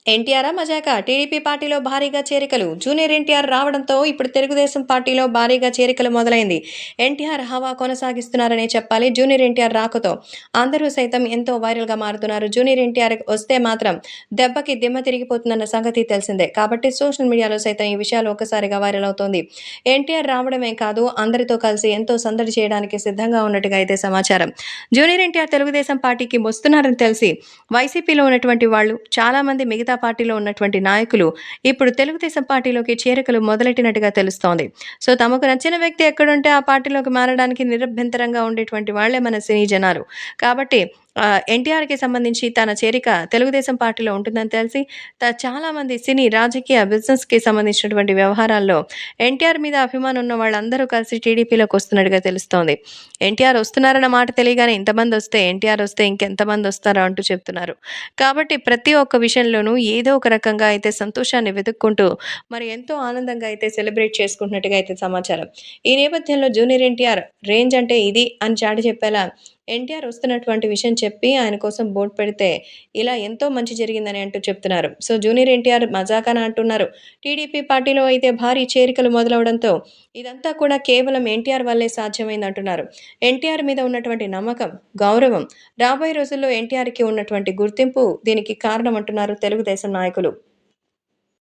ఎన్టీఆరా మజాకా! TDP పార్టీలో భారీగా చేరికలు. జూనియర్ ఎన్టీఆర్ రావడంతో ఇప్పుడు తెలుగుదేశం పార్టీలో భారీగా చేరికలు మొదలైంది. ఎన్టీఆర్ హవా కొనసాగిస్తున్నారనే చెప్పాలి. జూనియర్ ఎన్టీఆర్ రాకతో అందరూ సైతం ఎంతో వైరల్‌గా మారుతున్నారు. జూనియర్ ఎన్టీఆర్ వస్తే మాత్రం దెబ్బకి దిమ్మ తిరిగిపోతుందన్న సంగతి తెలిసిందే. కాబట్టి సోషల్ మీడియాలో సైతం ఈ విషయాలు ఒక్కసారిగా వైరల్ అవుతోంది. ఎన్టీఆర్ రావడమే కాదు, అందరితో కలిసి ఎంతో సందడి చేయడానికి సిద్ధంగా ఉన్నట్టుగా అయితే సమాచారం. జూనియర్ ఎన్టీఆర్ తెలుగుదేశం పార్టీకి వస్తున్నారని తెలిసి వైసీపీలో ఉన్నటువంటి వాళ్ళు చాలామంది మిగతా పార్టీలో ఉన్నటువంటి నాయకులు ఇప్పుడు తెలుగుదేశం పార్టీలోకి చేరికలు మొదలెట్టినట్టుగా తెలుస్తోంది. సో, తమకు నచ్చిన వ్యక్తి ఎక్కడుంటే ఆ పార్టీలోకి మారడానికి నిరభ్యంతరంగా ఉండేటువంటి వాళ్ళే మన సినీ జనాలు. కాబట్టి ఎన్టీఆర్‌కి సంబంధించి తన చేరిక తెలుగుదేశం పార్టీలో ఉంటుందని తెలిసి చాలామంది సినీ, రాజకీయ, బిజినెస్‌కి సంబంధించినటువంటి వ్యవహారాల్లో ఎన్టీఆర్ మీద అభిమానం ఉన్న వాళ్ళందరూ కలిసి టీడీపీలోకి వస్తున్నట్టుగా తెలుస్తోంది. ఎన్టీఆర్ వస్తున్నారన్న మాట తెలియగానే ఇంతమందొస్తే ఎన్టీఆర్ వస్తే ఇంకెంతమందొస్తారో అంటూ చెప్తున్నారు. కాబట్టి ప్రతి ఒక్క విషయంలోనూ ఏదో ఒక రకంగా అయితే సంతోషాన్ని వెతుక్కుంటూ మరి ఎంతో ఆనందంగా అయితే సెలబ్రేట్ చేసుకుంటున్నట్టుగా అయితే సమాచారం. ఈ నేపథ్యంలో జూనియర్ ఎన్టీఆర్ రేంజ్ అంటే ఇది అని చాటి చెప్పేలా ఎన్టీఆర్ వస్తున్నటువంటి విషయం చెప్పి ఆయన కోసం బోర్డ్ పెడితే ఇలా ఎంతో మంచి జరిగిందని అంటూ చెప్తున్నారు. సో, జూనియర్ ఎన్టీఆర్ మజాకానా అంటున్నారు. టీడీపీ పార్టీలో అయితే భారీ చేరికలు మొదలవడంతో ఇదంతా కూడా కేవలం ఎన్టీఆర్ వల్లే సాధ్యమైందంటున్నారు. ఎన్టీఆర్ మీద ఉన్నటువంటి నమ్మకం, గౌరవం రాబోయే రోజుల్లో ఎన్టీఆర్‌కి ఉన్నటువంటి గుర్తింపు దీనికి కారణమంటున్నారు తెలుగుదేశం నాయకులు.